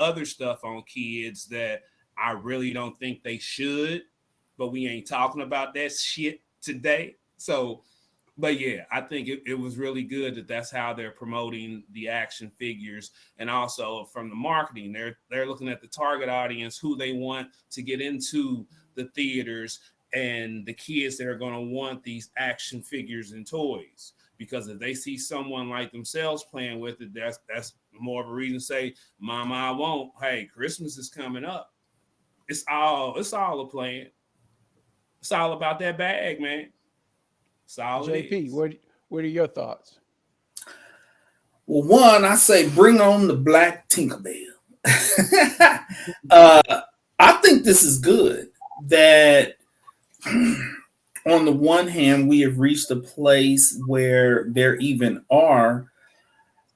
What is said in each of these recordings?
other stuff on kids that I really don't think they should, but we ain't talking about that shit today. So, but yeah, I think it was really good that that's how they're promoting the action figures, and also from the marketing, they're looking at the target audience, who they want to get into the theaters, and the kids that are going to want these action figures and toys. Because if they see someone like themselves playing with it, that's more of a reason to say, "Mama, I won't." Hey, Christmas is coming up. It's all a plan. It's all about that bag, man. It's all it JP, is. what are your thoughts? Well, one, I say bring on the Black Tinkerbell. uh, I think this is good that on the one hand, we have reached a place where there even are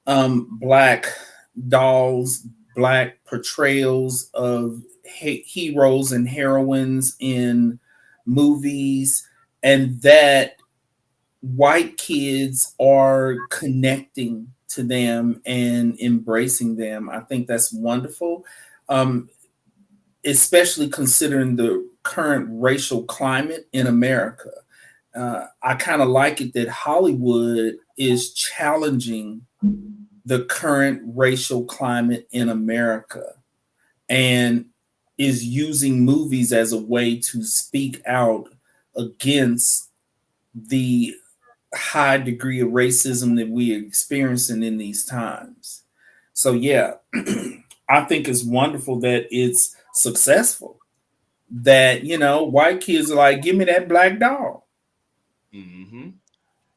black dolls, black portrayals of heroes and heroines in movies, and that white kids are connecting to them and embracing them. I think that's wonderful, um, especially considering the current racial climate in America. I kind of like it that Hollywood is challenging the current racial climate in America and is using movies as a way to speak out against the high degree of racism that we are experiencing in these times. So yeah, I think it's wonderful that it's successful. That white kids are like, give me that black dog. Mm-hmm.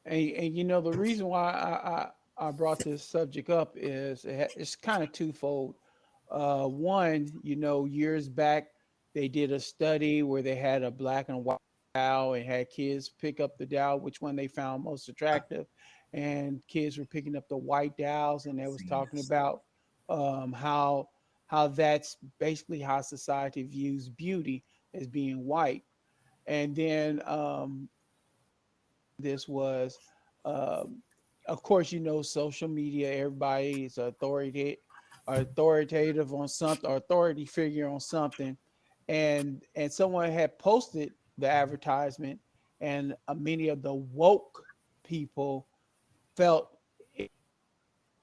And the reason why I brought this subject up is it's kind of twofold. One, years back they did a study where they had a black and white doll and had kids pick up the doll, which one they found most attractive, and kids were picking up the white dolls, and they was talking about how that's basically how society views beauty as being white. And then this was, um, of course, social media. Everybody is authoritative on something, or authority figure on something, and someone had posted the advertisement, and many of the woke people felt it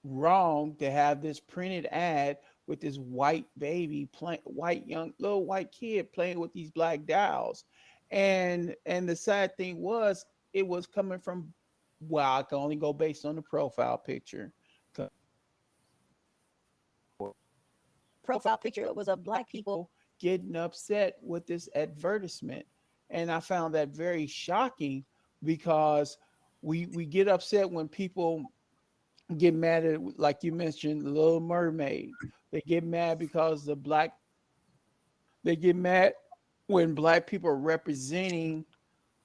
wrong to have this printed ad with this white baby playing, white young little white kid playing with these black dolls. And the sad thing was, it was coming from, well, I can only go based on the profile picture. 'Cause profile picture was of black people getting upset with this advertisement. And I found that very shocking, because we get upset when people get mad at, like you mentioned, the Little Mermaid. They get mad because they get mad when black people are representing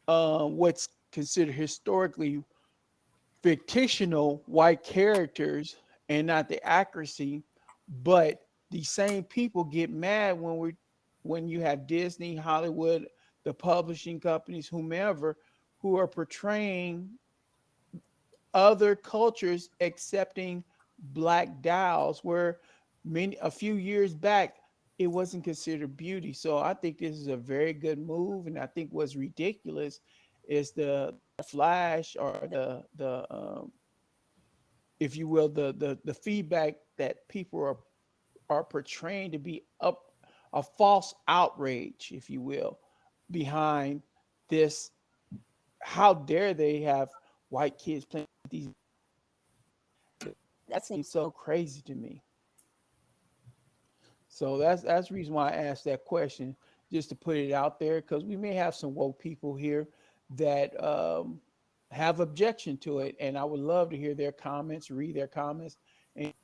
what's considered historically fictional white characters and not the accuracy. But the same people get mad when you have Disney, Hollywood, the publishing companies, whomever, who are portraying other cultures accepting black dolls, where a few years back it wasn't considered beauty. So I think this is a very good move, and I think what's ridiculous is the flash, or the if you will, the feedback that people are portraying to be up a false outrage, if you will, behind this. How dare they have white kids playing with these? That seems so crazy to me. So that's the reason why I asked that question, just to put it out there, because we may have some woke people here that have objection to it, and I would love to hear their comments, read their comments. And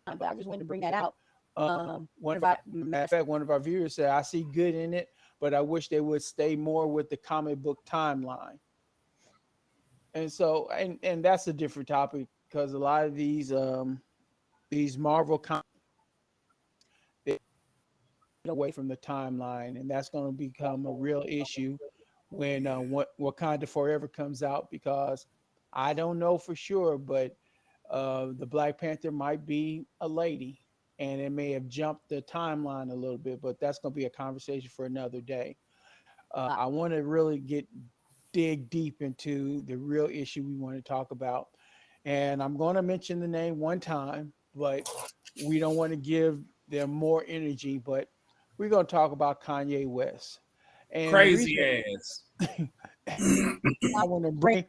but I just wanted to bring that out. Matter of fact, one of our viewers said, "I see good in it, but I wish they would stay more with the comic book timeline." And so, and that's a different topic, because a lot of these Marvel comics, they get away from the timeline, and that's going to become a real issue when Wakanda Forever comes out, because I don't know for sure, but The Black Panther might be a lady, and it may have jumped the timeline a little bit, but that's going to be a conversation for another day. I want to really get dig deep into the real issue we want to talk about, and I'm going to mention the name one time, but we don't want to give them more energy. But we're going to talk about Kanye West, and the Crazy reason ass. I want to bring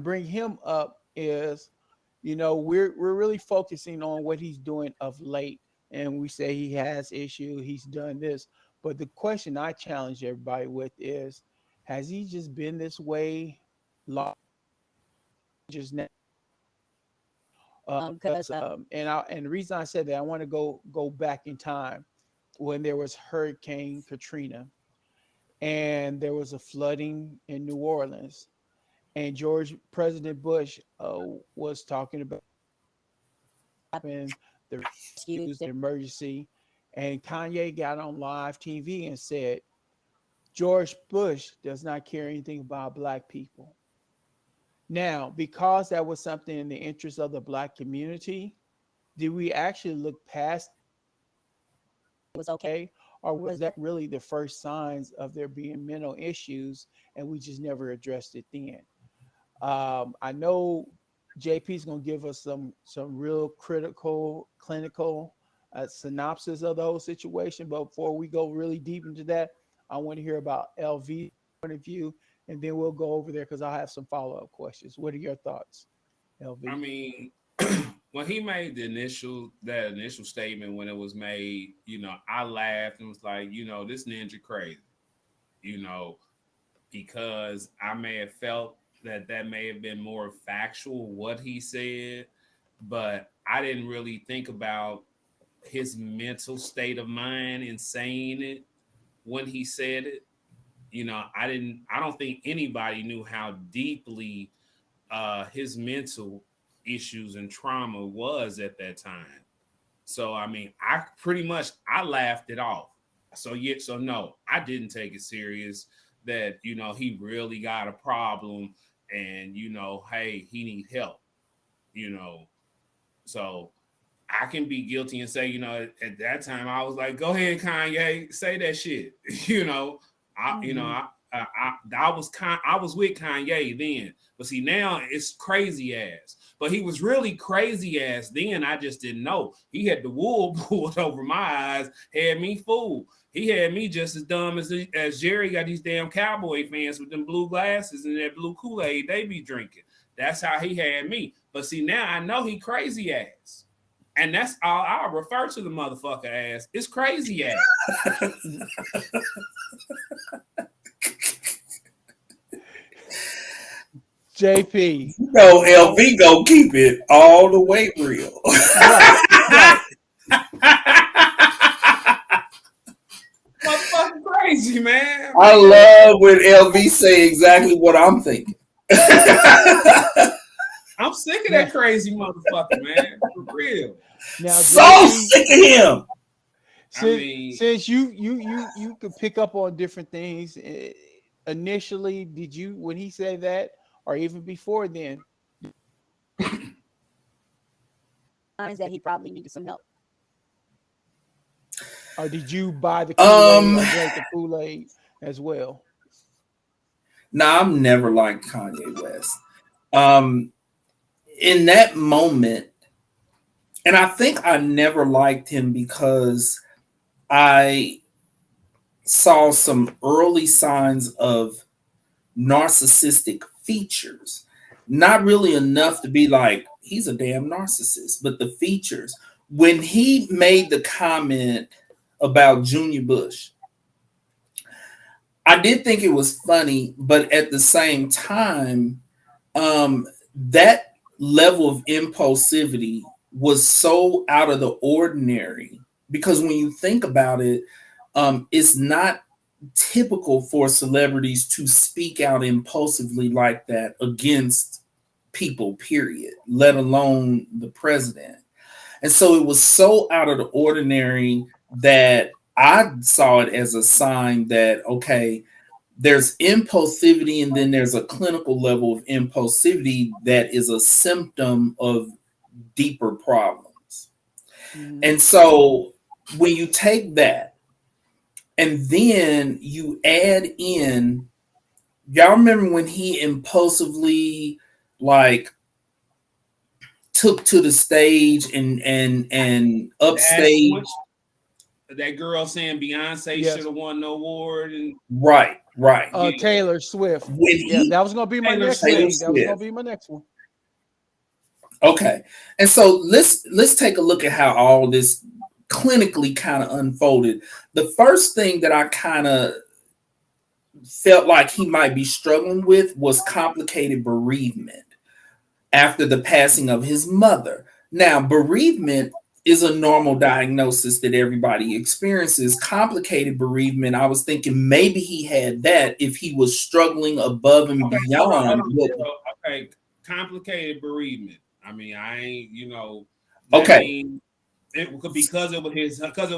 bring him up is, we're really focusing on what he's doing of late, and we say he has issue, he's done this, but the question I challenge everybody with is, has he just been this way long, just now? Because and the reason I said that, I want to go back in time when there was Hurricane Katrina and there was a flooding in New Orleans, and George President Bush was talking about happened, the rescues, the emergency, and Kanye got on live TV and said George Bush does not care anything about black people. Now, because that was something in the interest of the black community, did we actually look past it was okay, or was that really the first signs of there being mental issues and we just never addressed it then? I know JP is going to give us some real critical clinical synopsis of the whole situation. But before we go really deep into that, I want to hear about LV's point of view, and then we'll go over there because I have some follow up questions. What are your thoughts, LV? I mean, when he made that initial statement when it was made, I laughed and was like, this ninja crazy, you know, because I may have felt that may have been more factual what he said, but I didn't really think about his mental state of mind in saying it when he said it. I don't think anybody knew how deeply his mental issues and trauma was at that time. So I mean, I laughed it off. So no, I didn't take it serious that he really got a problem, and hey, he need help. You know, so I can be guilty and say, at that time I was like, go ahead, Kanye, say that shit. I was with Kanye then, but see now it's crazy ass. But he was really crazy ass then. I just didn't know. He had the wool pulled over my eyes, had me fooled. He had me just as dumb as Jerry got these damn Cowboy fans with them blue glasses and that blue Kool-Aid they be drinking. That's how he had me. But see now I know he crazy ass. And that's all I'll refer to the motherfucker as. It's crazy ass. JP. No, LV go keep it all the way real. Right. Motherfucking crazy, man. I love when LV say exactly what I'm thinking. I'm sick of that crazy motherfucker, man. For real. Now, So JP, sick of him. since you could pick up on different things, initially, did you, when he said that, or even before then, signs that he probably needed some help? Or did you buy the Kool-Aid or drink the Kool-Aid as well? Nah, I'm never like Kanye West. In that moment, and I think I never liked him because I saw some early signs of narcissistic features. Not really enough to be like, he's a damn narcissist, but the features. When he made the comment about Junior Bush, I did think it was funny, but at the same time, that level of impulsivity was so out of the ordinary because when you think about it, it's not typical for celebrities to speak out impulsively like that against people, period, let alone the president. And so it was so out of the ordinary that I saw it as a sign that, okay, there's impulsivity and then there's a clinical level of impulsivity that is a symptom of deeper problems. Mhm. And so when you take that and then you add in, y'all remember when he impulsively like took to the stage and That upstage. one, that girl saying Beyonce Yes. should have won the award, and Right. yeah, Taylor Swift. When Yeah, he that was gonna be my Taylor next Taylor thing. Swift. That was gonna Swift. be my next one. Okay. And so let's take a look at how all this clinically kind of unfolded. The first thing that I kind of felt like he might be struggling with was complicated bereavement after the passing of his mother. Now, bereavement is a normal diagnosis that everybody experiences. Complicated bereavement, I was thinking maybe he had that if he was struggling above and Okay, hold beyond on. what. Okay, complicated bereavement. I mean, I ain't, that Okay. mean because it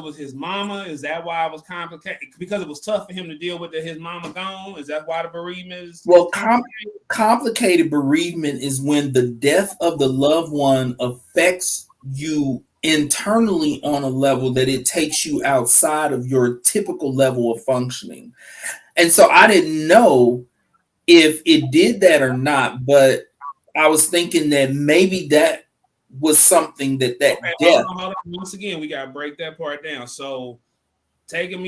was his mama. Is that why it was complicated? Because it was tough for him to deal with his mama gone. Is that why the bereavement is Well, complicated? complicated bereavement is when the death of the loved one affects you internally on a level that it takes you outside of your typical level of functioning. And so I didn't know if it did that or not, but I was thinking that maybe that was something that Okay, death. hold on. Once again, we gotta break that part down. So taking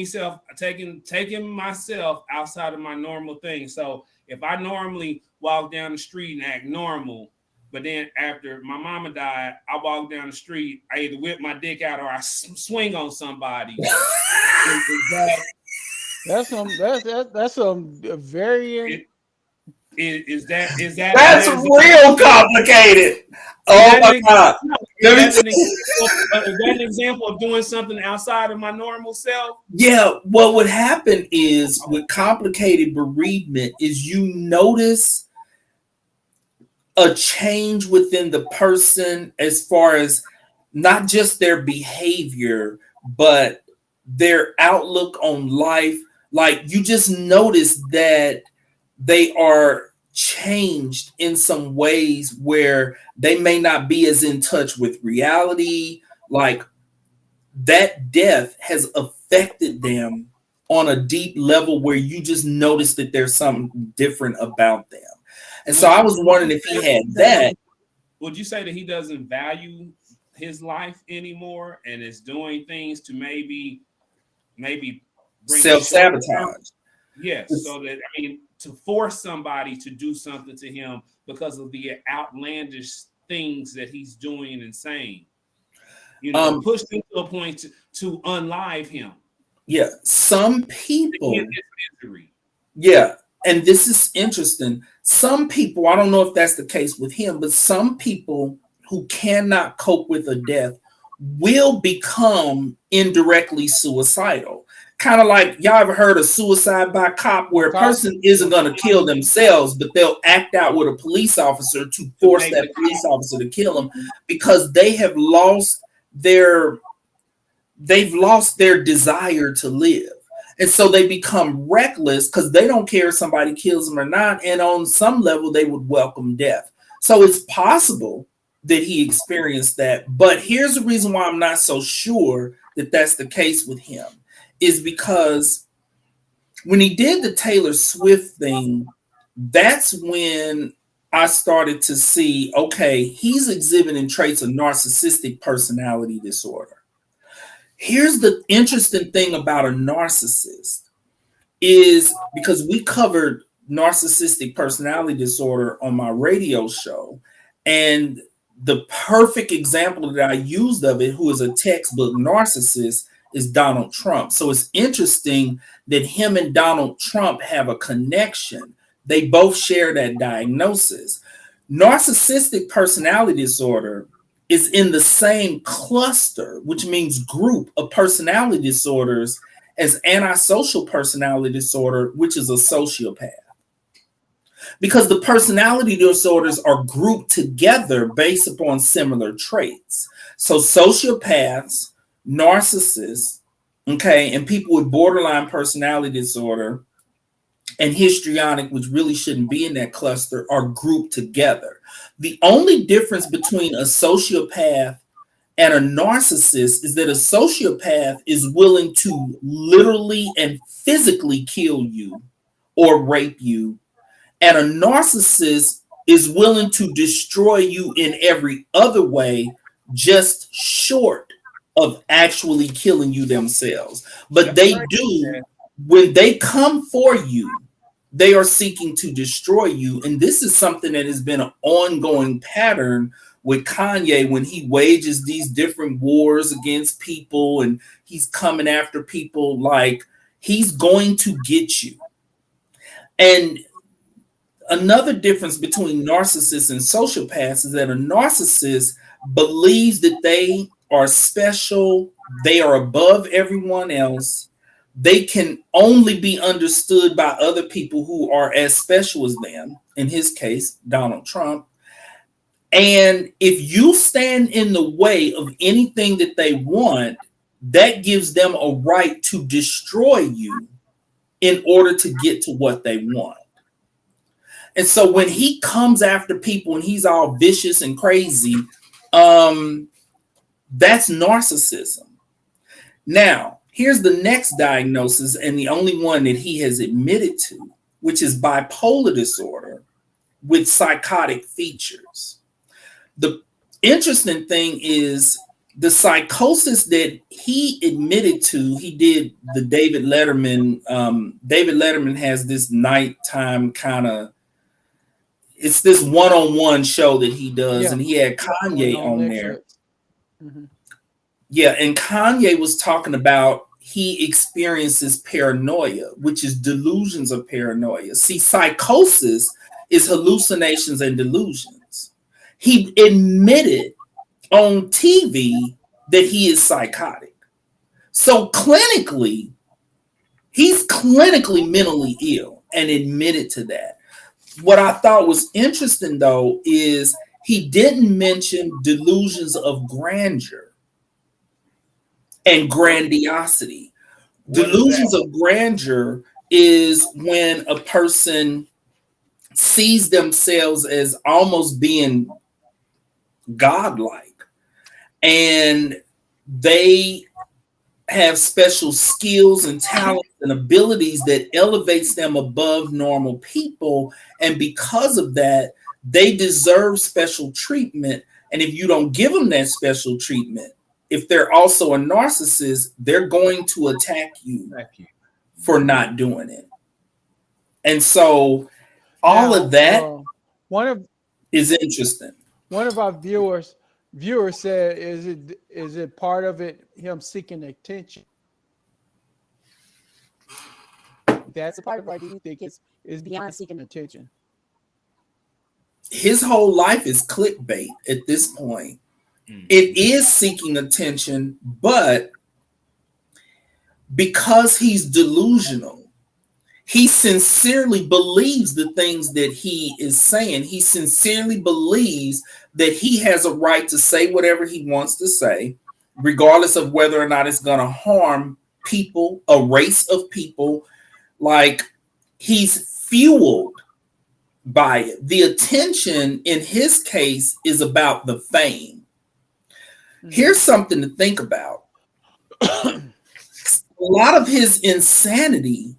myself outside of my normal thing. So if I normally walk down the street and act normal, but then after my mama died, I walk down the street, I either whip my dick out or I swing on somebody. Is that That's some varying. is that That's real complicated. Oh that my an God. no, Let me is that an example of doing something outside of my normal self? Yeah, what would happen is with complicated bereavement is you notice a change within the person as far as not just their behavior, but their outlook on life. Like you just notice that they are changed in some ways where they may not be as in touch with reality. Like that death has affected them on a deep level where you just notice that there's something different about them. And so I was wondering if he had that. Would you say that he doesn't value his life anymore and is doing things to maybe bring a short term? Self-sabotage. Yes, so that I mean to force somebody to do something to him because of the outlandish things that he's doing and saying. Pushed him to a point to unlive him. Yeah, some people. Misery. Yeah, and this is interesting. Some people, I don't know if that's the case with him, but some people who cannot cope with a death will become indirectly suicidal. Kind of like y'all ever heard of suicide by cop, where a person isn't going to kill themselves, but they'll act out with a police officer to force that police officer to kill them because they've lost their desire to live. And so they become reckless because they don't care if somebody kills them or not. And on some level, they would welcome death. So it's possible that he experienced that. But here's the reason why I'm not so sure that that's the case with him is because when he did the Taylor Swift thing, that's when I started to see, okay, he's exhibiting traits of narcissistic personality disorder. Here's the interesting thing about a narcissist is because we covered narcissistic personality disorder on my radio show, and the perfect example that I used of it, who is a textbook narcissist, is Donald Trump. So it's interesting that him and Donald Trump have a connection. They both share that diagnosis. Narcissistic personality disorder is in the same cluster, which means group of personality disorders as antisocial personality disorder, which is a sociopath. Because the personality disorders are grouped together based upon similar traits. So sociopaths, narcissists, okay, and people with borderline personality disorder and histrionic, which really shouldn't be in that cluster, are grouped together. The only difference between a sociopath and a narcissist is that a sociopath is willing to literally and physically kill you or rape you, and a narcissist is willing to destroy you in every other way, just short of actually killing you themselves. But That's they right. do, when they come for you, they are seeking to destroy you. And this is something that has been an ongoing pattern with Kanye when he wages these different wars against people and he's coming after people. Like, he's going to get you. And another difference between narcissists and sociopaths is that a narcissist believes that they are special, they are above everyone else, they can only be understood by other people who are as special as them, in his case, Donald Trump. And if you stand in the way of anything that they want, that gives them a right to destroy you in order to get to what they want. And so when he comes after people and he's all vicious and crazy, that's narcissism. Now, here's the next diagnosis, and the only one that he has admitted to, which is bipolar disorder with psychotic features. The interesting thing is the psychosis that he admitted to, he did the David Letterman. David Letterman has this nighttime kind of, it's this one-on-one show that he does, and he had Kanye on there. Mm-hmm. Yeah, and Kanye was talking about he experiences paranoia, which is delusions of paranoia. See, psychosis is hallucinations and delusions. He admitted on TV that he is psychotic. So clinically, he's clinically mentally ill and admitted to that. What I thought was interesting, though, is he didn't mention delusions of grandeur and grandiosity. Delusions of grandeur is when a person sees themselves as almost being godlike, and they have special skills and talents and abilities that elevates them above normal people, and because of that they deserve special treatment. And if you don't give them that special treatment, if they're also a narcissist, they're going to attack you for not doing it. And so all of that is interesting. One of our viewers said, is it part of it him seeking attention? That's a part of what you think is beyond seeking attention. His whole life is clickbait at this point. It is seeking attention, but because he's delusional, he sincerely believes the things that he is saying. He sincerely believes that he has a right to say whatever he wants to say, regardless of whether or not it's going to harm people, a race of people. Like, he's fueled by it. The attention in his case is about the fame. Here's something to think about. A lot of his insanity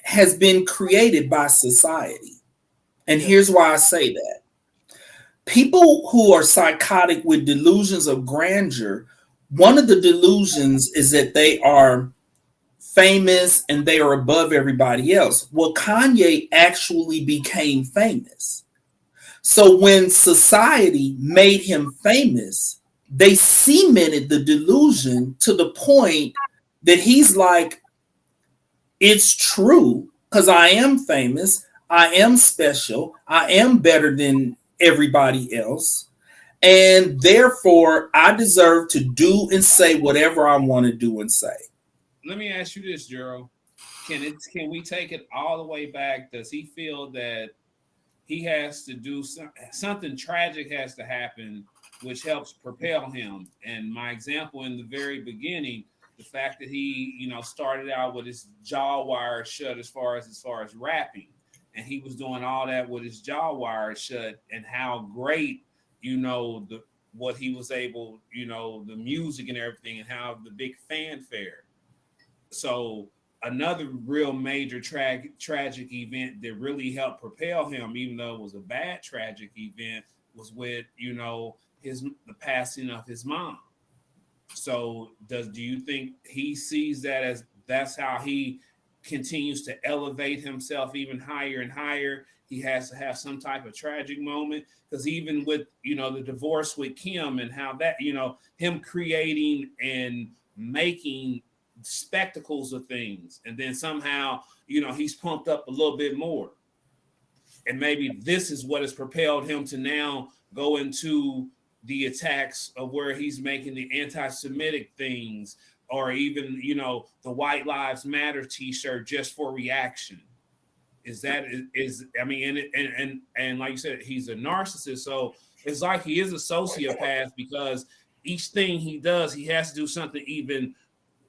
has been created by society. And here's why I say that. People who are psychotic with delusions of grandeur, one of the delusions is that they are famous and they are above everybody else. Well, Kanye actually became famous. So when society made him famous, they cemented the delusion to the point that he's like, it's true, because I am famous, I am special, I am better than everybody else, and therefore I deserve to do and say whatever I want to do and say. Let me ask you this, Gerald. Can we take it all the way back? Does he feel that he has to do something tragic has to happen, which helps propel him? And my example in the very beginning, the fact that he, started out with his jaw wire shut as far as rapping, and he was doing all that with his jaw wire shut, and how great, the what he was able, the music and everything, and how the big fanfare. So another real major tragic event that really helped propel him, even though it was a bad tragic event, was with the passing of his mom. So do you think he sees that as that's how he continues to elevate himself even higher and higher? He has to have some type of tragic moment, because even with the divorce with Kim, and how that him creating and making spectacles of things, and then somehow he's pumped up a little bit more, and maybe this is what has propelled him to now go into the attacks of where he's making the anti-Semitic things, or even the White Lives Matter T-shirt just for reaction. I mean, and like you said, he's a narcissist, so it's like he is a sociopath, because each thing he does, he has to do something even.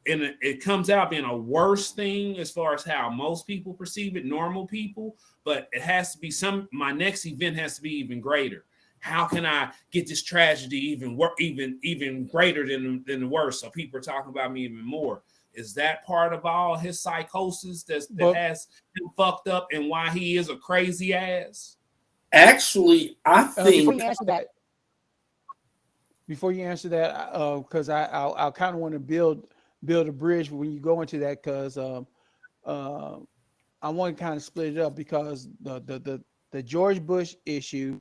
And it comes out being a worse thing as far as how most people perceive it, normal people, but it has to be my next event has to be even greater. How can I get this tragedy even greater than the worst? So people are talking about me even more. Is that part of all his psychosis that has him fucked up, and why he is a crazy ass? Actually, I think before you answer that, because I kind of want to build a bridge when you go into that, because I want to kind of split it up, because the George Bush issue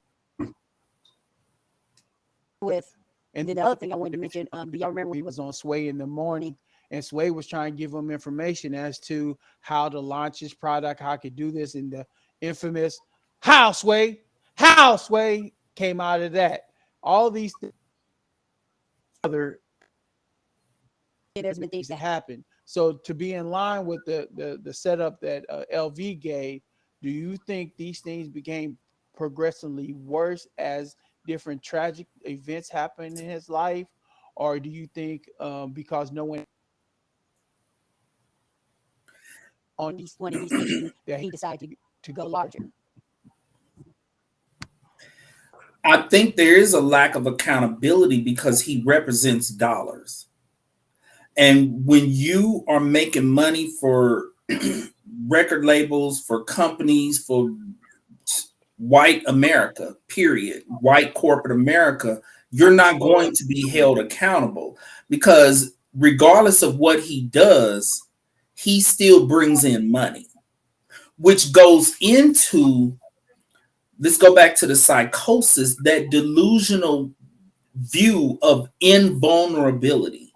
with, and then the other thing I wanted to mention, do y'all remember he was on Sway in the morning, and Sway was trying to give him information as to how to launch his product, how I could do this, and the infamous how Sway came out of that. All these other, there's been things that happen. So to be in line with the setup that LV gave, do you think these things became progressively worse as different tragic events happened in his life, or do you think because no one on one of these issues that he decided to go larger? I think there is a lack of accountability, because he represents dollars. And when you are making money for record labels, for companies, for white America, period, white corporate America, you're not going to be held accountable, because regardless of what he does, he still brings in money, which goes into, let's go back to the psychosis, that delusional view of invulnerability.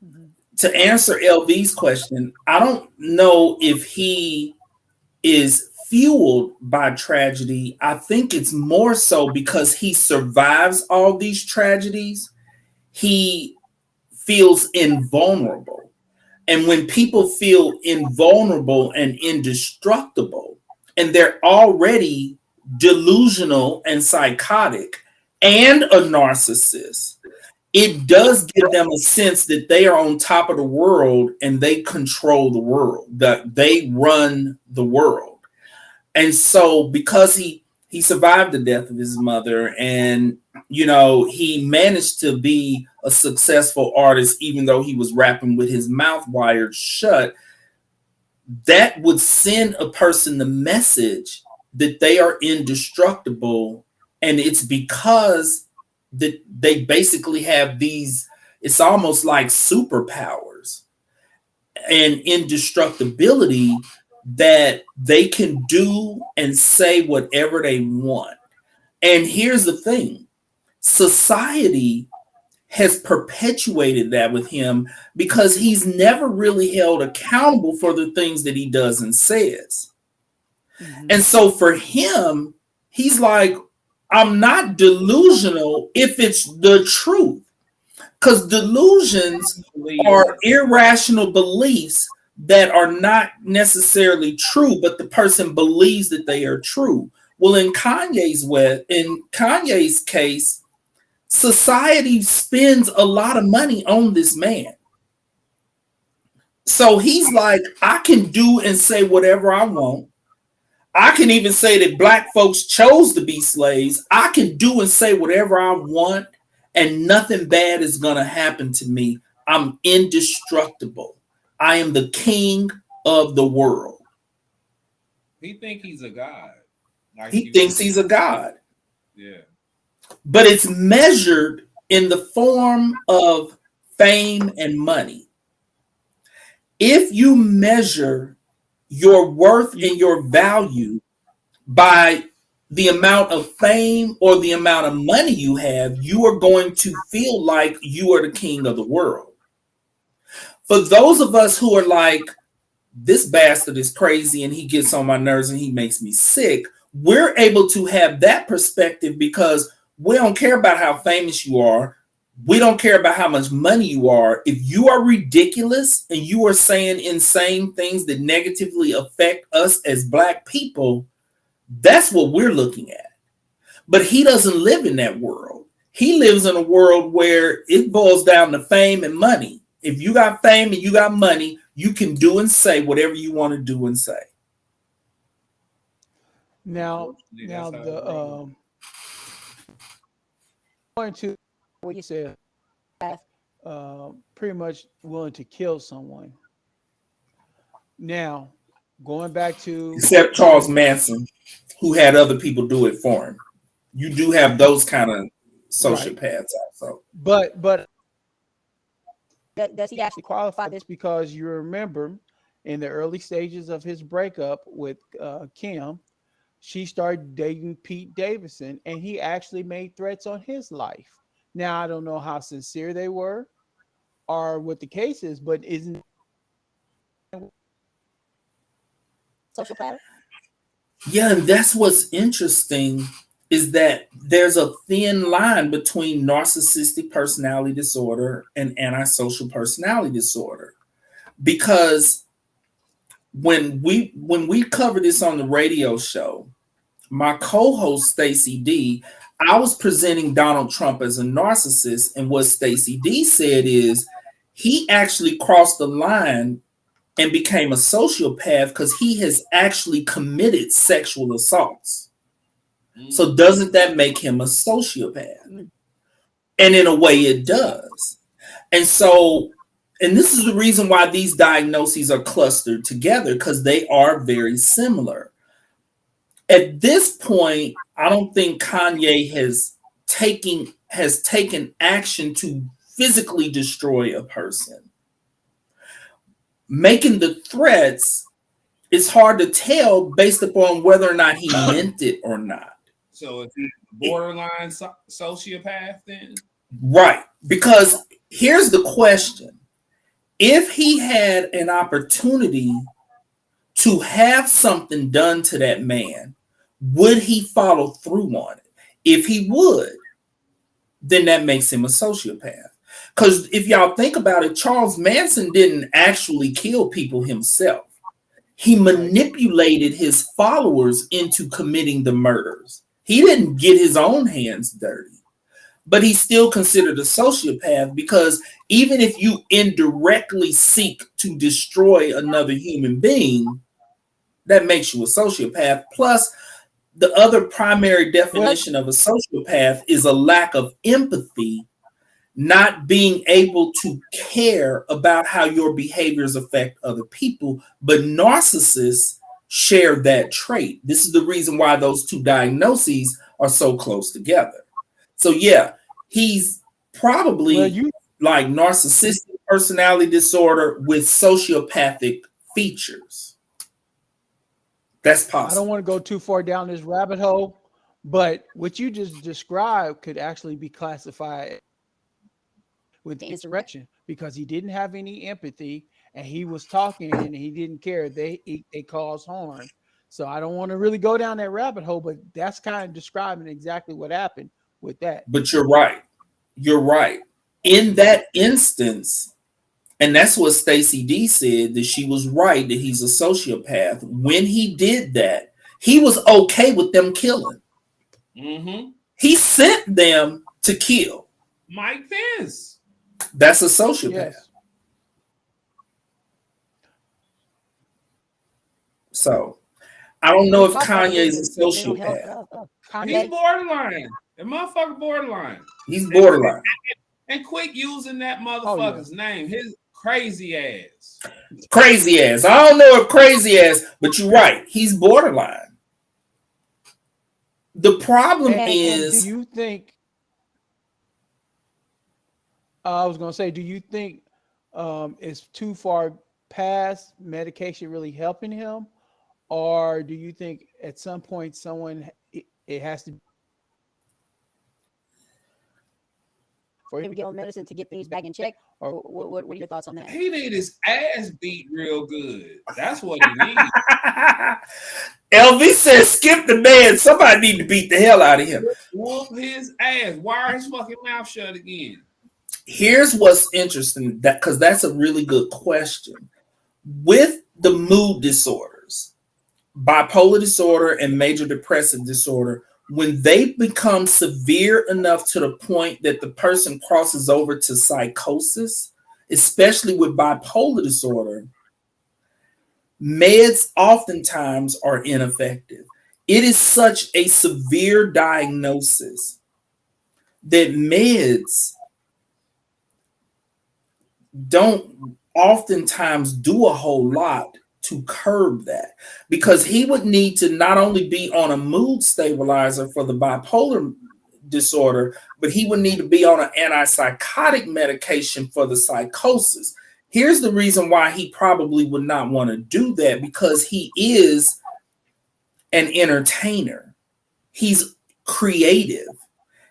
Mm-hmm. To answer LV's question, I don't know if he is fueled by tragedy. I think it's more so because he survives all these tragedies. He feels invulnerable. And when people feel invulnerable and indestructible, and they're already delusional and psychotic and a narcissist, it does give them a sense that they are on top of the world and they control the world, that they run the world. And so because he survived the death of his mother, and he managed to be a successful artist even though he was rapping with his mouth wired shut, that would send a person the message that they are indestructible. And it's because that they basically have these, it's almost like superpowers and indestructibility, that they can do and say whatever they want. And here's the thing, society has perpetuated that with him, because he's never really held accountable for the things that he does and says. Mm-hmm. And so for him, he's like, I'm not delusional if it's the truth, because delusions are irrational beliefs that are not necessarily true, but the person believes that they are true. Well, in Kanye's case, society spends a lot of money on this man. So he's like, I can do and say whatever I want. I can even say that black folks chose to be slaves. I can do and say whatever I want, and nothing bad is going to happen to me. I'm indestructible. I am the king of the world. He think he's a god. Like He thinks he's a god. Yeah. But it's measured in the form of fame and money. If you measure your worth and your value by the amount of fame or the amount of money you have, you are going to feel like you are the king of the world. For those of us who are like, this bastard is crazy and he gets on my nerves and he makes me sick, we're able to have that perspective because we don't care about how famous you are. We don't care about how much money you are. If you are ridiculous and you are saying insane things that negatively affect us as black people, that's what we're looking at. But he doesn't live in that world. He lives in a world where it boils down to fame and money. If you got fame and you got money, you can do and say whatever you want to do and say. Now the going to what you said, pretty much willing to kill someone. Now, going back to Except Charles Manson, who had other people do it for him. You do have those kind of sociopaths also. But does he actually qualify this? Because you remember in the early stages of his breakup with Kim, she started dating Pete Davidson, and he actually made threats on his life. Now, I don't know how sincere they were or what the case is, but isn't social pattern? Yeah, and that's what's interesting is that there's a thin line between narcissistic personality disorder and antisocial personality disorder. Because when we covered this on the radio show, my co-host Stacey D, I was presenting Donald Trump as a narcissist, and what Stacey D said is he actually crossed the line and became a sociopath because he has actually committed sexual assaults. So doesn't that make him a sociopath? And in a way it does. And so, and this is the reason why these diagnoses are clustered together, because they are very similar. At this point, I don't think Kanye has taken action to physically destroy a person. Making the threats, it's hard to tell based upon whether or not he meant it or not. So is he borderline sociopath then? Right. Because here's the question. If he had an opportunity to have something done to that man, would he follow through on it? If he would, then that makes him a sociopath. Because if y'all think about it, Charles Manson didn't actually kill people himself. He manipulated his followers into committing the murders. He didn't get his own hands dirty, but he's still considered a sociopath because even if you indirectly seek to destroy another human being, that makes you a sociopath. Plus, the other primary definition of a sociopath is a lack of empathy, not being able to care about how your behaviors affect other people. But narcissists share that trait. This is the reason why those two diagnoses are so close together. So yeah, he's probably like narcissistic personality disorder with sociopathic features. That's possible. I don't want to go too far down this rabbit hole, but what you just described could actually be classified with the insurrection because he didn't have any empathy and he was talking and he didn't care. They caused harm. So I don't want to really go down that rabbit hole, but that's kind of describing exactly what happened with that. But you're right. You're right. In that instance, and that's what Stacey D said, that she was right, that he's a sociopath. When he did that, he was okay with them killing. Mm-hmm. He sent them to kill. Mike Pence. That's a sociopath. Yes. So I don't know Let's if talk about Kanye is the a mental health sociopath. of He's Kanye. borderline. The motherfucker borderline. He's And, borderline. and quit using that Oh yeah. motherfucker's name. His crazy ass. Crazy ass. I don't know if crazy ass, but you're right. He's borderline. The problem And do is, you think? I was gonna say, do you think it's too far past medication really helping him, or do you think at some point it has to for him to get on medicine to get things back in check? Or what are your thoughts on that? He need his ass beat real good. That's what he needs. LV says, skip the man. Somebody need to beat the hell out of him. Whoop his ass. Wire his fucking mouth shut again. Here's what's interesting, that because that's a really good question. With the mood disorders, bipolar disorder and major depressive disorder, when they become severe enough to the point that the person crosses over to psychosis, especially with bipolar disorder, meds oftentimes are ineffective. It is such a severe diagnosis that meds don't oftentimes do a whole lot to curb that, because he would need to not only be on a mood stabilizer for the bipolar disorder, but he would need to be on an antipsychotic medication for the psychosis. Here's the reason why he probably would not want to do that, because he is an entertainer. He's creative.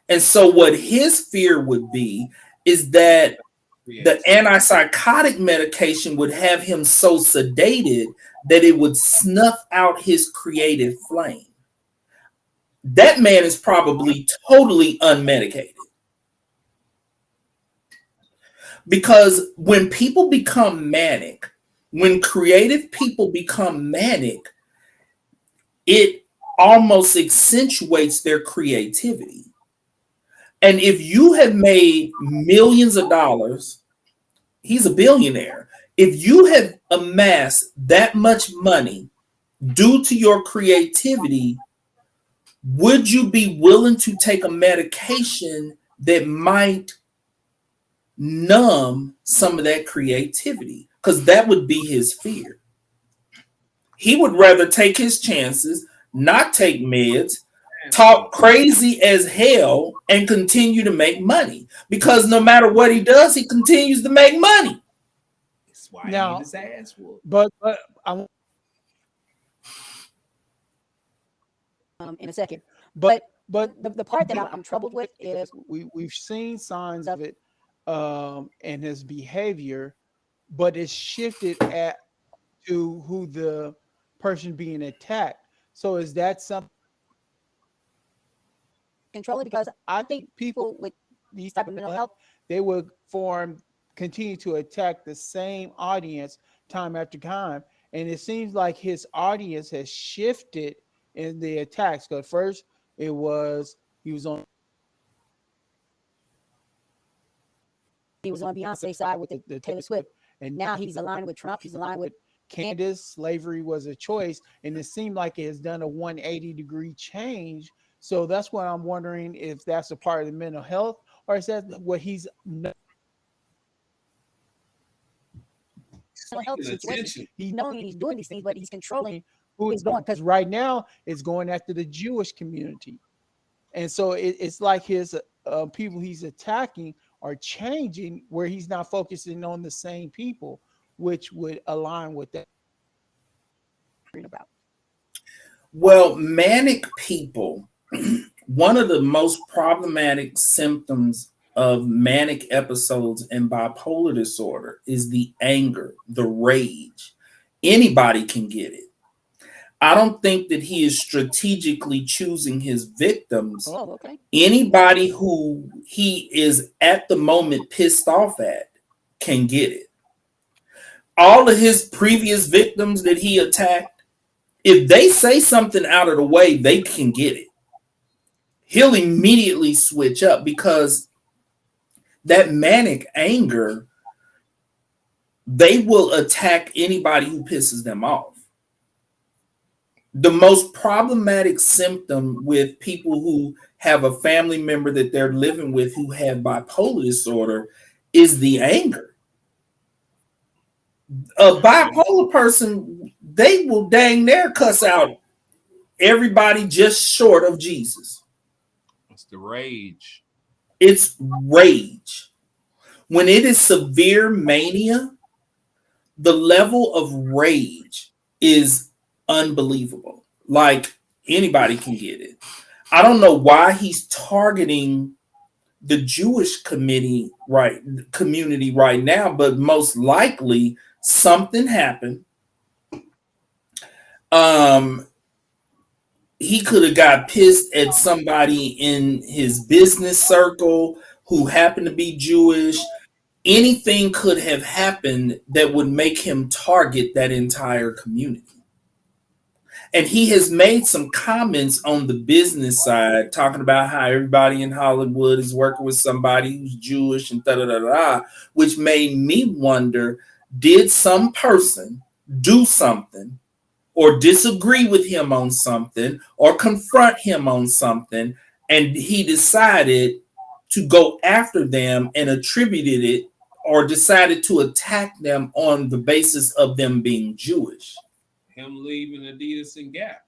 And so what his fear would be is that the antipsychotic medication would have him so sedated that it would snuff out his creative flame. That man is probably totally unmedicated. Because when people become manic, when creative people become manic, it almost accentuates their creativity. And if you have made millions of dollars, he's a billionaire. If you have amassed that much money due to your creativity, would you be willing to take a medication that might numb some of that creativity? Because that would be his fear. He would rather take his chances, not take meds, talk crazy as hell, and continue to make money. Because no matter what he does, he continues to make money. That's why Now, he need his ass whooped. but I in a second. But the part that I'm troubled with is we've seen signs of it in his behavior, but it's shifted at to who the person being attacked. So is that something control it? Because I think people with these type of mental health, they would continue to attack the same audience time after time. And it seems like his audience has shifted in the attacks. Because first it was he was on Beyonce's side with the Taylor Swift, and now he's aligned with Trump. He's aligned with Candace. Slavery was a choice, and it seemed like it has done a 180-degree change. So that's what I'm wondering, if that's a part of the mental health, or is that what he's mental health situation? He's knowing he's doing these things, but he's controlling who he's going. Because right now it's going after the Jewish community, and so it's like his people he's attacking are changing, where he's not focusing on the same people, which would align with that. About. Well, manic people, one of the most problematic symptoms of manic episodes in bipolar disorder is the anger, the rage. Anybody can get it. I don't think that he is strategically choosing his victims. Oh, okay. Anybody who he is at the moment pissed off at can get it. All of his previous victims that he attacked, if they say something out of the way, they can get it. He'll immediately switch up, because that manic anger, they will attack anybody who pisses them off. The most problematic symptom with people who have a family member that they're living with who have bipolar disorder is the anger. A bipolar person, they will dang near cuss out everybody just short of Jesus. It's the rage. It's rage. When it is severe mania, the level of rage is unbelievable. Like anybody can get it. I don't know why he's targeting the Jewish community right now, but most likely something happened. Um, he could have got pissed at somebody in his business circle who happened to be Jewish. Anything could have happened that would make him target that entire community. And he has made some comments on the business side, talking about how everybody in Hollywood is working with somebody who's Jewish and da da da da, which made me wonder, did some person do something or disagree with him on something or confront him on something, and he decided to go after them and attributed it or decided to attack them on the basis of them being Jewish? Him leaving Adidas and Gap.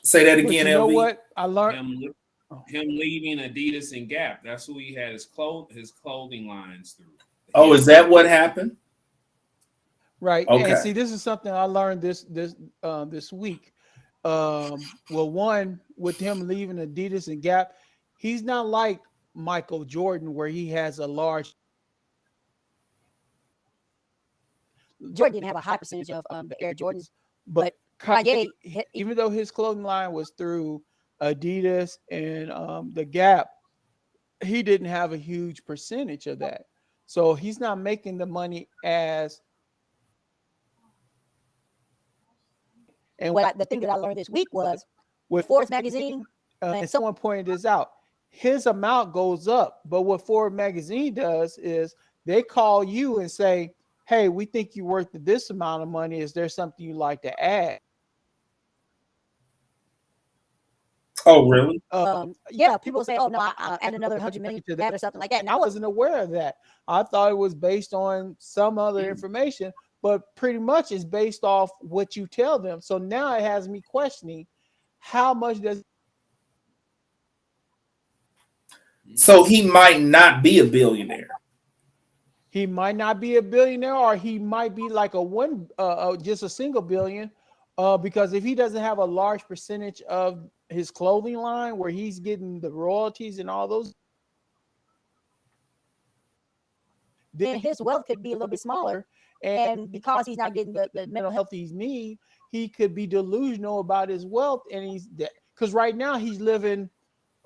Say that But again, you know LV. what? I learned. Him, him leaving Adidas and Gap. That's who he had his clothing lines through. Oh, is that what happened? Right. Okay. And see, this is something I learned this week. Well, one, with him leaving Adidas and Gap, he's not like Michael Jordan, where he has a large. Jordan didn't have a high percentage of the Air Jordans, but Kanye, even though his clothing line was through Adidas and the Gap, he didn't have a huge percentage of that. So he's not making the money as. And the thing that I learned this week was with Forbes magazine, and someone pointed this out, his amount goes up. But what Forbes magazine does is they call you and say, hey, we think you're worth this amount of money. Is there something you'd like to add? Oh, really? Yeah, people say, oh, no, I add another 100 million to that or something like that. And I wasn't aware of that. I thought it was based on some other information, but pretty much it's based off what you tell them. So now it has me questioning how much does. So he might not be a billionaire. He might not be a billionaire, or he might be like just a single billion. Because if he doesn't have a large percentage of his clothing line where he's getting the royalties and all those, then his wealth could be a little bit smaller. And because he's not getting the mental health he needs, he could be delusional about his wealth. And because right now he's living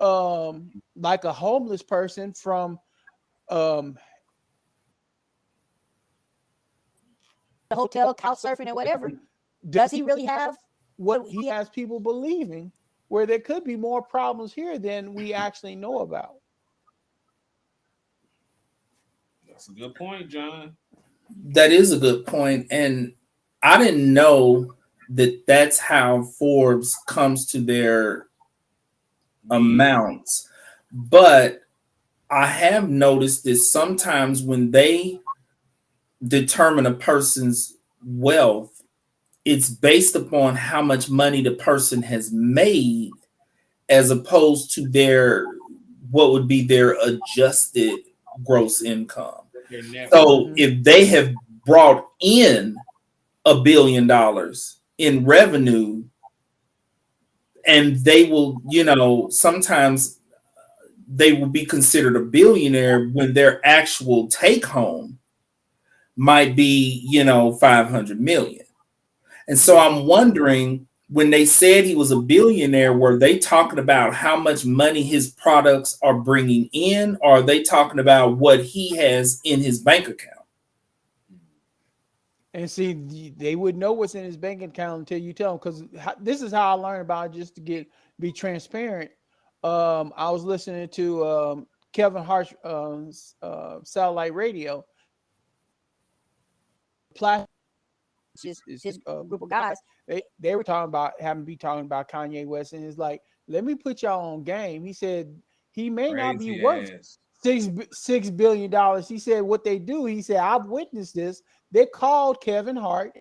like a homeless person from the hotel, couch surfing, and whatever. Does he really have what he has people believing, where there could be more problems here than we actually know about? That's a good point, John. That is a good point. And I didn't know that that's how Forbes comes to their amounts. But I have noticed that sometimes when they determine a person's wealth, it's based upon how much money the person has made as opposed to their what would be their adjusted gross income. So if they have brought in $1 billion in revenue, and they will, sometimes they will be considered a billionaire when their actual take home might be, 500 million. And so I'm wondering, when they said he was a billionaire, were they talking about how much money his products are bringing in, or are they talking about what he has in his bank account? And see, they would know what's in his bank account until you tell them. Because this is how I learned about it, just to be transparent. I was listening to Kevin Hart's satellite radio. his group of guys, they were talking about having to be talking about Kanye West, and it's like, let me put y'all on game. He said he may not be Crazy worth ass. $6 billion. He said what they do. He said I've witnessed this. They called Kevin Hart.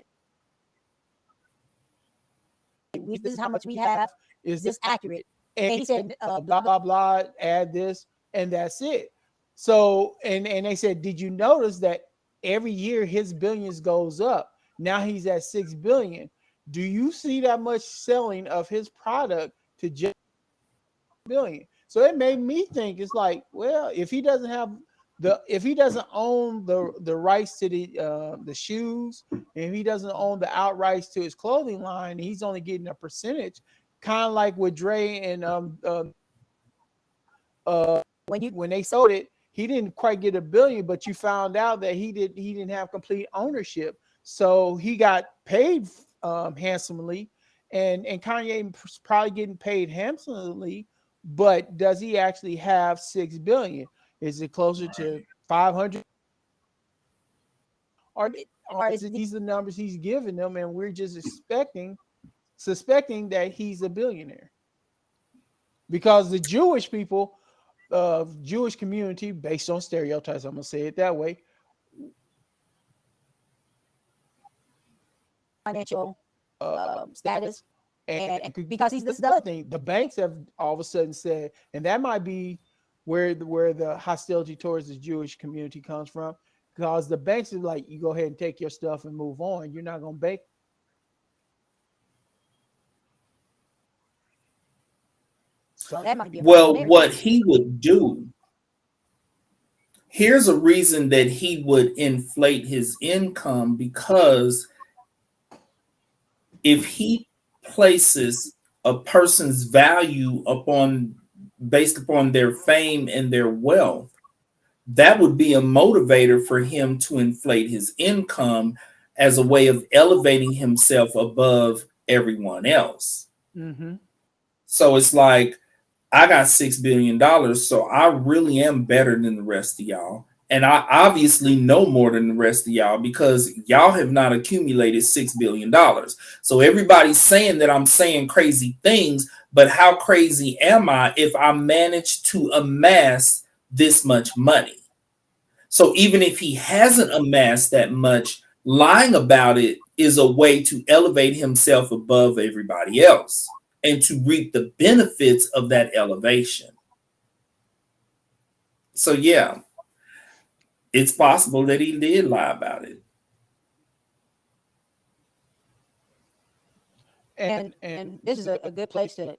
This is how much we have. Is this accurate? And he said blah blah blah. Add this, and that's it. So and they said, did you notice that every year his billions goes up? Now he's at 6 billion. Do you see that much selling of his product to just billion? So it made me think, it's like, well, if he doesn't own the rights to the shoes, and if he doesn't own the outrights to his clothing line, he's only getting a percentage, kind of like with Dre and when they sold it, he didn't quite get $1 billion, but you found out that he didn't have complete ownership, so he got paid handsomely, and Kanye probably getting paid handsomely, but does he actually have 6 billion? Is it closer to 500? Or is it these the numbers he's giving them, and we're just suspecting that he's a billionaire? Because the Jewish people, Jewish community, based on stereotypes, I'm gonna say it that way, financial status, and because he's this other thing, the banks have all of a sudden said, and that might be where the hostility towards the Jewish community comes from, because the banks are like, you go ahead and take your stuff and move on. You're not gonna bank. So that might be well, what he would do, here's a reason that he would inflate his income, because if he places a person's value based upon their fame and their wealth, that would be a motivator for him to inflate his income as a way of elevating himself above everyone else. Mm-hmm. So it's like, I got $6 billion, so I really am better than the rest of y'all. And I obviously know more than the rest of y'all, because y'all have not accumulated $6 billion. So everybody's saying that I'm saying crazy things, but how crazy am I if I manage to amass this much money? So even if he hasn't amassed that much, lying about it is a way to elevate himself above everybody else and to reap the benefits of that elevation. So yeah, it's possible that he did lie about it. And this is a good place to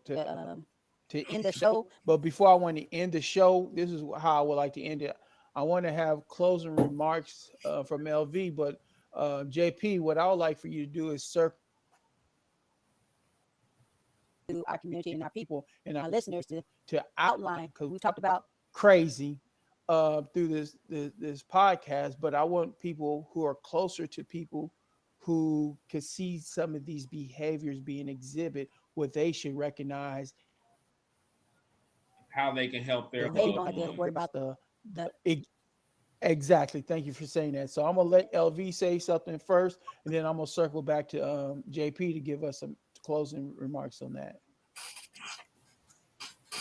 end the show. But before I want to end the show, this is how I would like to end it. I want to have closing remarks from LV, but JP, what I would like for you to do is circle to our community and our people and our listeners to outline, because we talked about crazy through this podcast, but I want people who are closer to people who could see some of these behaviors being exhibit, what they should recognize, How they can help their they don't have to worry about exactly. Thank you for saying that. So I'm gonna let LV say something first, and then I'm gonna circle back to JP to give us some closing remarks on that.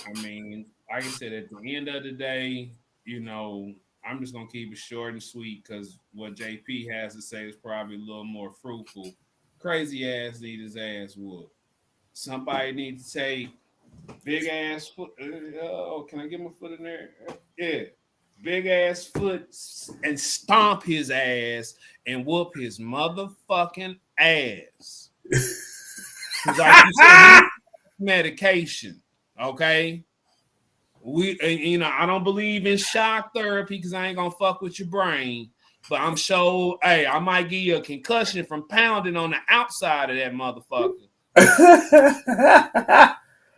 I mean, like I said, at the end of the day, I'm just gonna keep it short and sweet, because what JP has to say is probably a little more fruitful. Crazy ass need his ass whooped. Somebody needs to take big ass foot. Oh, can I get my foot in there? Yeah, big ass foot and stomp his ass and whoop his motherfucking ass. Because like you said, medication. Okay. I don't believe in shock therapy because I ain't gonna fuck with your brain. But I'm sure, hey, I might give you a concussion from pounding on the outside of that motherfucker.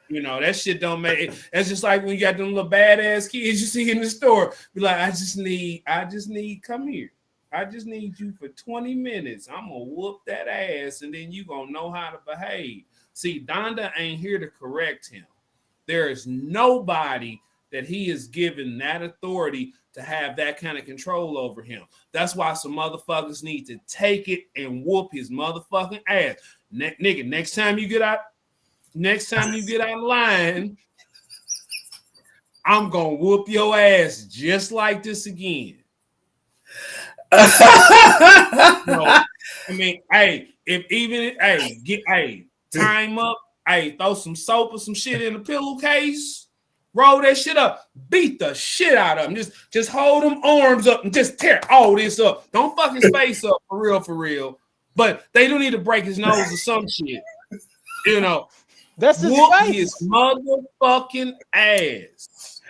That shit don't make it. It's just like when you got them little badass kids you see in the store. Be like, I just need, come here. I just need you for 20 minutes. I'm gonna whoop that ass, and then you gonna know how to behave. See, Donda ain't here to correct him. There is nobody that he is given that authority to have that kind of control over him. That's why some motherfuckers need to take it and whoop his motherfucking ass. Nigga, next time you get out of line, I'm gonna whoop your ass just like this again. I mean, hey, tie him up, throw some soap or some shit in the pillowcase, roll that shit up, beat the shit out of him. Just hold them arms up and just tear all this up. Don't fuck his face up for real. But they don't need to break his nose or some shit. You know, that's his whoop face. His motherfucking ass.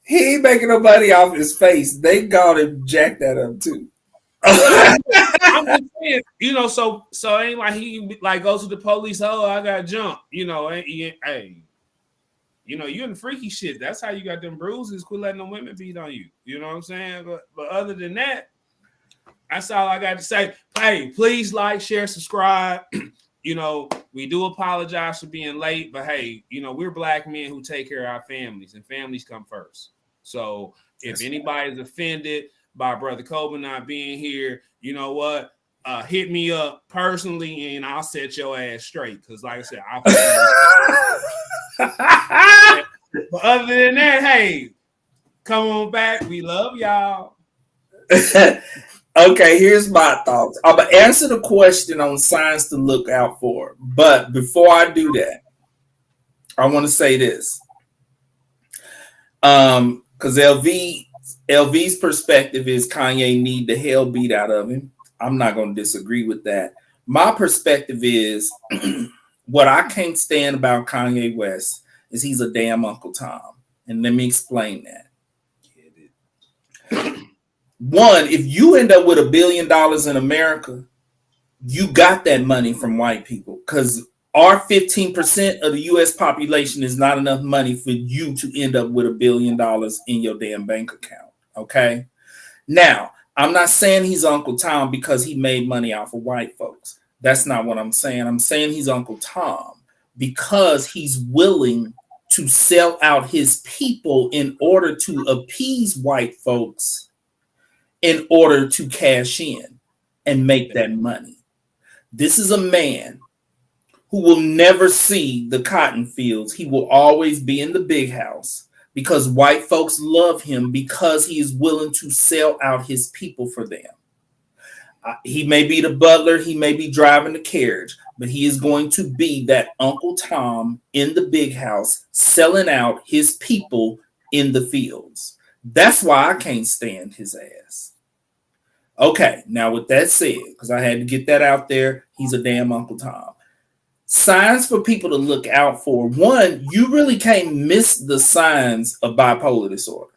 He ain't making nobody off his face. They got him jacked that up too. I'm just saying, you know, so it ain't like he like goes to the police. Oh, I got jumped. You know, hey, you know, you in the freaky shit. That's how you got them bruises. Quit letting them women beat on you. You know what I'm saying? But other than that, that's all I got to say. Hey, please like, share, subscribe. You know, we do apologize for being late, but hey, you know, we're black men who take care of our families, and families come first. So if anybody's offended by Brother Coben not being here, you know what? Hit me up personally, and I'll set your ass straight. Because, like I said, but other than that, hey, come on back. We love y'all. Okay, here's my thoughts. I'm gonna answer the question on signs to look out for. But before I do that, I want to say this. Because LV's perspective is Kanye need the hell beat out of him. I'm not going to disagree with that. My perspective is what I can't stand about Kanye West is he's a damn Uncle Tom. And let me explain that. One, if you end up with $1 billion in America, you got that money from white people, because our 15% of the U.S. population is not enough money for you to end up with $1 billion in your damn bank account. Okay. Now, I'm not saying he's Uncle Tom because he made money off of white folks. That's not what I'm saying. I'm saying he's Uncle Tom because he's willing to sell out his people in order to appease white folks, in order to cash in and make that money. This is a man who will never see the cotton fields. He will always be in the big house because white folks love him because he is willing to sell out his people for them. He may be the butler, he may be driving the carriage, but he is going to be that Uncle Tom in the big house selling out his people in the fields. That's why I can't stand his ass. Okay, now with that said, because I had to get that out there, he's a damn Uncle Tom. Signs for people to look out for. One, you really can't miss the signs of bipolar disorder.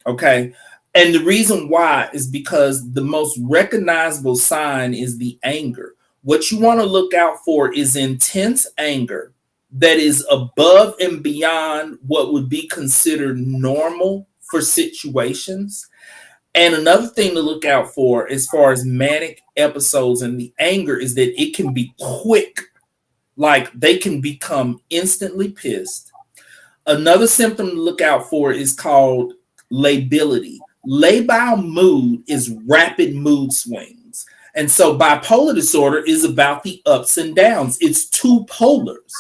Okay, and the reason why is because the most recognizable sign is the anger. What you want to look out for is intense anger that is above and beyond what would be considered normal for situations. And another thing to look out for as far as manic episodes and the anger is that it can be quick. Like they can become instantly pissed. Another symptom to look out for is called lability. Labile mood is rapid mood swings. And so bipolar disorder is about the ups and downs. It's two polars.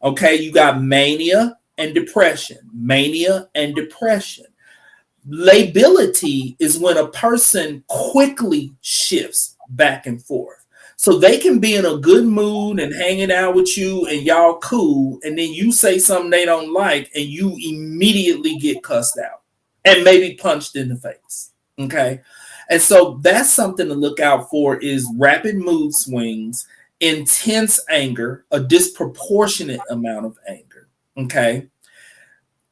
Okay, you got mania and depression. Mania and depression. Lability is when a person quickly shifts back and forth. So they can be in a good mood and hanging out with you and y'all cool, and then you say something they don't like and you immediately get cussed out and maybe punched in the face. Okay. And so that's something to look out for is rapid mood swings, intense anger, a disproportionate amount of anger. Okay.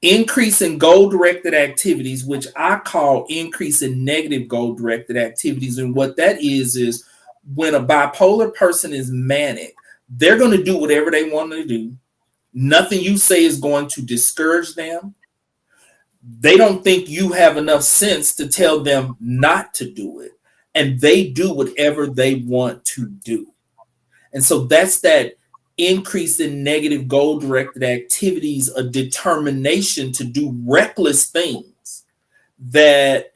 Increase in goal-directed activities, which I call increase in negative goal-directed activities. And what that is when a bipolar person is manic, they're going to do whatever they want to do. Nothing you say is going to discourage them. They don't think you have enough sense to tell them not to do it. And they do whatever they want to do. And so that's that increase in negative goal-directed activities, a determination to do reckless things that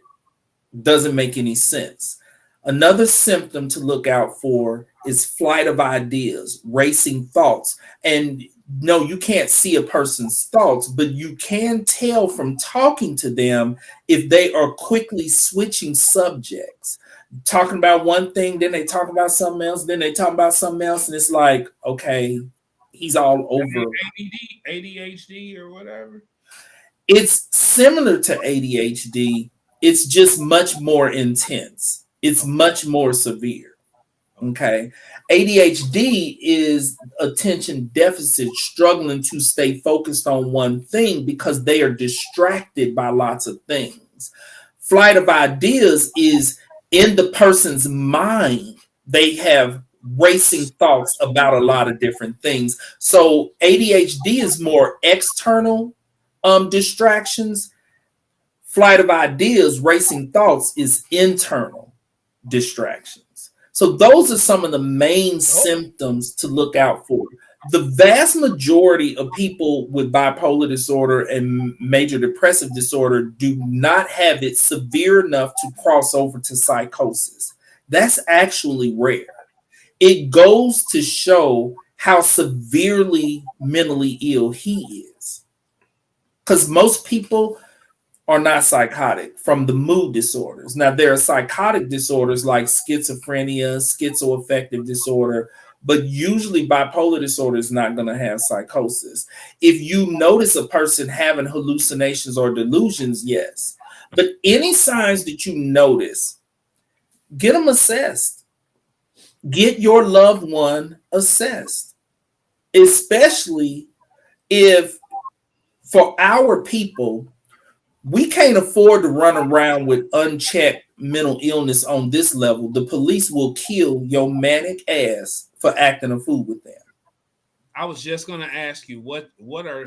doesn't make any sense. Another symptom to look out for is flight of ideas, racing thoughts. And no, you can't see a person's thoughts, but you can tell from talking to them if they are quickly switching subjects. Talking about one thing, then they talk about something else, then they talk about something else, and it's like, okay, he's all over. ADD, ADHD, or whatever. It's similar to ADHD, it's just much more intense, it's Okay. much more severe. Okay. Okay. ADHD is attention deficit struggling to stay focused on one thing because they are distracted by lots of things. Flight of ideas is in the person's mind, they have racing thoughts about a lot of different things. So ADHD is more external distractions. Flight of ideas, racing thoughts is internal distractions. So those are some of the main symptoms to look out for. The vast majority of people with bipolar disorder and major depressive disorder do not have it severe enough to cross over to psychosis. That's actually rare. It goes to show how severely mentally ill he is. Because most people are not psychotic from the mood disorders. Now, there are psychotic disorders like schizophrenia, schizoaffective disorder, but usually bipolar disorder is not going to have psychosis. If you notice a person having hallucinations or delusions, yes. But any signs that you notice, get them assessed. Get your loved one assessed, especially if for our people, we can't afford to run around with unchecked mental illness on this level. The police will kill your manic ass for acting a fool with them. I was just gonna ask you what are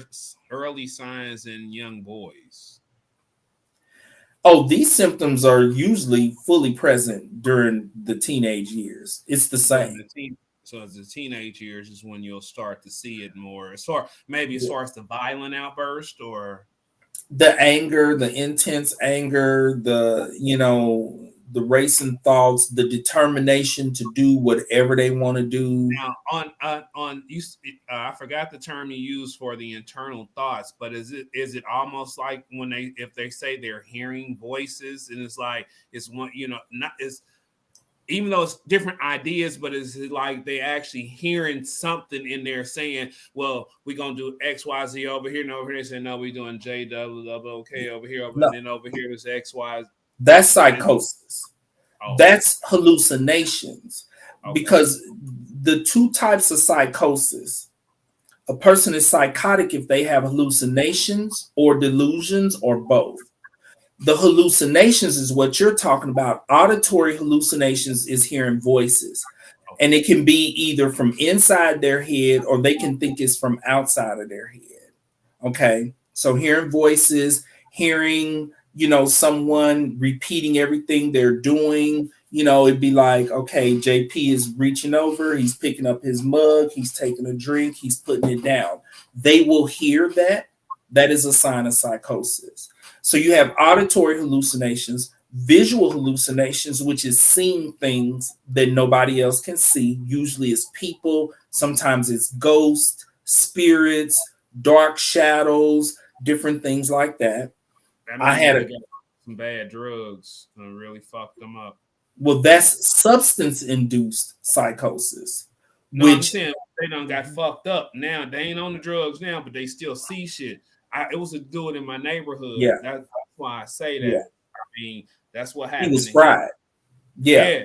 early signs in young boys? Oh, these symptoms are usually fully present during the teenage years. It's the So in same. the teen, so as the teenage years is when you'll start to see it more. As far maybe as Yeah. far as the violent outburst, or The anger, the intense anger, the racing thoughts, the determination to do whatever they want to do. now on you. I forgot the term you use for the internal thoughts, but is it almost like when they if they say they're hearing voices and it's like it's one not it's even though it's different ideas, but it's like they actually hearing something in there saying, "Well, we're gonna do X, Y, Z over here and over here." They say, "No, we're doing J, double, double, okay over here, and No, then over here is X, Y." that's And psychosis. oh, That's hallucinations okay, because the two types of psychosis, a person is psychotic if they have hallucinations or delusions or both. The hallucinations is what you're talking about. Auditory hallucinations is hearing voices, and okay, it can be either from inside their head or they can think it's from outside of their head. Okay. So hearing voices, hearing, someone repeating everything they're doing, it'd be like, okay, JP is reaching over, he's picking up his mug, he's taking a drink, he's putting it down. They will hear that. That is a sign of psychosis. So you have auditory hallucinations, visual hallucinations, which is seeing things that nobody else can see. Usually it's people, sometimes it's ghosts, spirits, dark shadows, different things like that. that I means had they a got some bad drugs and really fucked them up. well, that's substance induced psychosis, No, I'm which saying they done got fucked up. Now they ain't on the drugs now, but they still see shit. It was a dude in my neighborhood. yeah, That's why I say yeah, that. I mean, that's what he happened was to him. fried. Yeah. Yeah,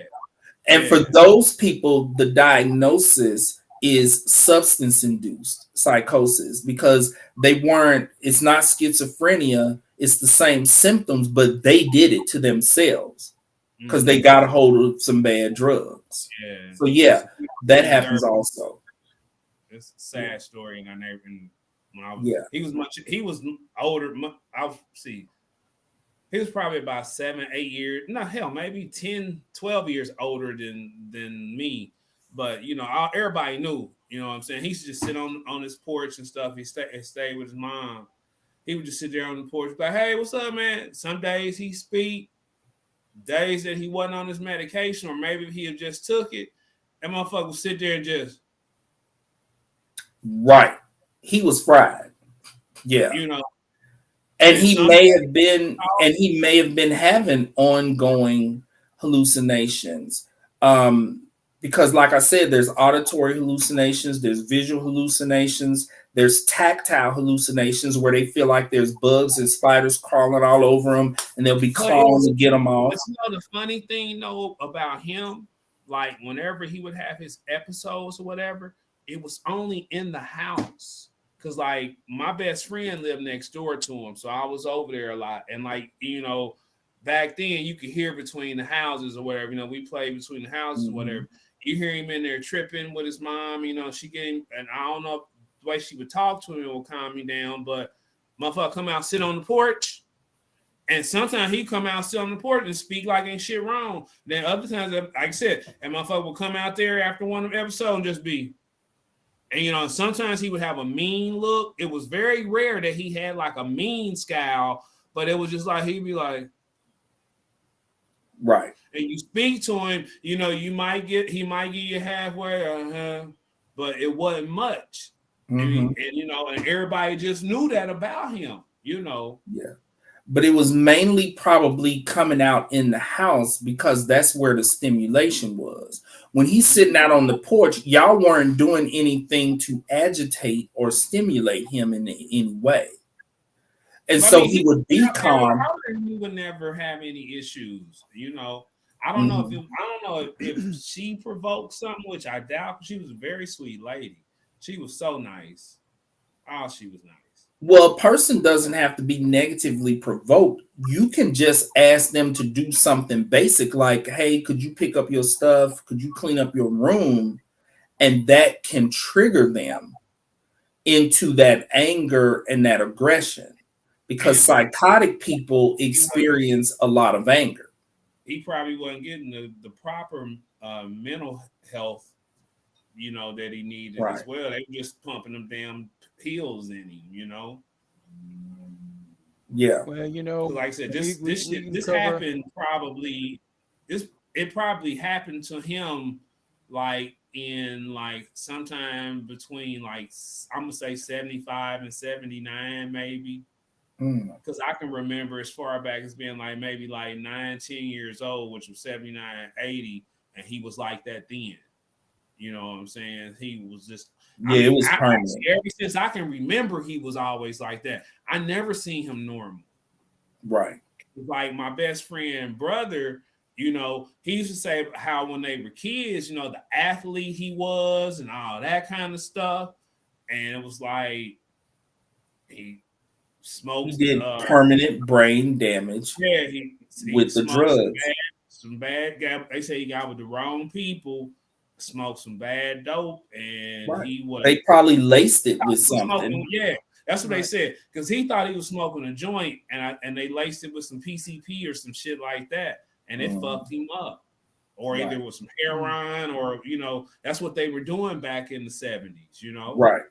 And for yeah. those people, the diagnosis is substance induced psychosis because it's not schizophrenia, it's the same symptoms, but they did it to themselves because they Mm-hmm. got a hold of some bad drugs. Yeah. So, It's yeah, a that pretty happens dirty. also. It's a Yeah. sad story in our neighborhood. When Yeah. he was older. I'll see. He was probably about 7, 8 years. No, hell, maybe 10, 12 years older than me. But everybody knew. You know what I'm saying? He used to just sit on his porch and stuff. He stayed with his mom. He would just sit there on the porch, like, "Hey, what's up, man?" Some days he speak, days that he wasn't on his medication, or maybe he had just took it, and motherfucker would sit there and just, Right. He was fried. Yeah. you know, And and some days, he may have been having ongoing hallucinations. Because like I said, there's auditory hallucinations, there's visual hallucinations, there's tactile hallucinations where they feel like there's bugs and spiders crawling all over them, and they'll be but it clawing was, to get them off. but the funny thing though about him, like whenever he would have his episodes or whatever, it was only in the house. Cause like my best friend lived next door to him, so I was over there a lot. And like back then you could hear between the houses or whatever. We played between the houses or whatever. You hear him in there tripping with his mom. She getting, and I don't know the way she would talk to him will calm me down, but motherfucker come out, sit on the porch. And sometimes he come out, sit on the porch and speak like ain't shit wrong. Then other times, like I said, and motherfucker will come out there after one of the episodes and just be, and sometimes he would have a mean look. It was very rare that he had like a mean scowl, but it was just like he'd be like, right. And you speak to him, he might give you halfway, but it wasn't much. And everybody just knew that about him, Yeah. But it was mainly probably coming out in the house because that's where the stimulation was. When he's sitting out on the porch, y'all weren't doing anything to agitate or stimulate him in any way. And so he would be calm. He would never have any issues, I don't know if she provoked something, which I doubt. She was a very sweet lady. She was so nice. Oh, she was nice. Well, a person doesn't have to be negatively provoked. You can just ask them to do something basic like, hey, could you pick up your stuff? Could you clean up your room? And that can trigger them into that anger and that aggression because psychotic people experience a lot of anger. He probably wasn't getting the proper mental health, that he needed as well. They were just pumping them damn pills in him, Yeah. Well, like I said, this happened probably. It probably happened to him, like in like sometime between like I'm gonna say 75 and 79, maybe. Because I can remember as far back as being like maybe like 9-10 years old, which was 79, 80, and he was like that then. You know what I'm saying? He was just it was permanent. Ever since I can remember, he was always like that. I never seen him normal. Right. Like my best friend brother, he used to say how when they were kids, the athlete he was and all that kind of stuff. And it was like he smoked. He did permanent brain damage. Yeah, he with the drugs. Some bad guy. They say he got with the wrong people, smoked some bad dope, and he was. They probably laced it with something. Yeah, that's what they said because he thought he was smoking a joint, and they laced it with some PCP or some shit like that, and it fucked him up. Or either with some heroin, or that's what they were doing back in the 70s. Right.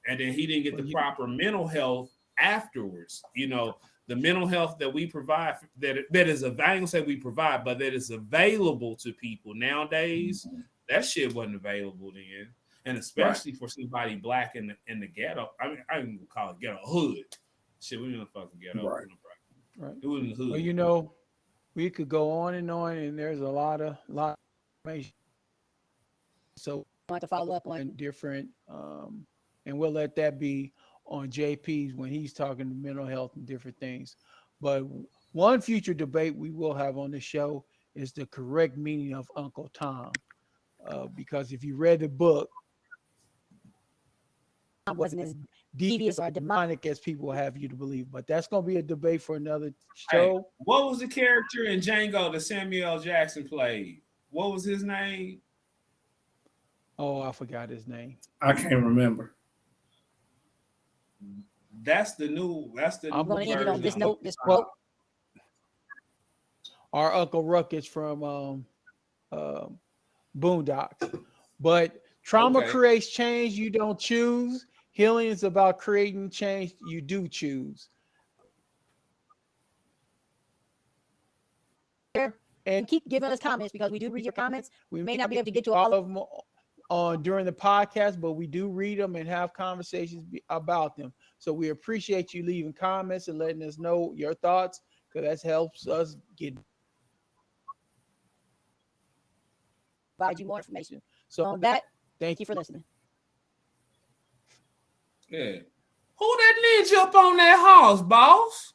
And then he didn't get the proper mental health afterwards. The mental health that we provide, that is available, say we provide, but that is available to people nowadays. That shit wasn't available then, and especially for somebody black in the ghetto. I mean, I even call it ghetto, hood. Shit, we in the fucking ghetto. Right. It was in the hood. Well, we could go on, and there's a lot of information. So I want to follow up on different, and we'll let that be on JP's when he's talking to mental health and different things. But one future debate we will have on the show is the correct meaning of Uncle Tom. Because if you read the book, it wasn't as devious or demonic as people have you to believe. But that's going to be a debate for another show. Hey, what was the character in Django that Samuel L. Jackson played? What was his name? Oh, I forgot his name. I can't remember. That's the new. I'm going to end it on this note. This quote. Our Uncle Ruckus from Boondocks. But trauma creates change you don't choose. Healing is about creating change you do choose. And keep giving us comments because we do read your comments. We may not be able to get to all of them during the podcast, but we do read them and have conversations about them. So we appreciate you leaving comments and letting us know your thoughts, because that helps us provide you more information. So on that, thank you for listening. Yeah. Who that ninja up on that horse, boss?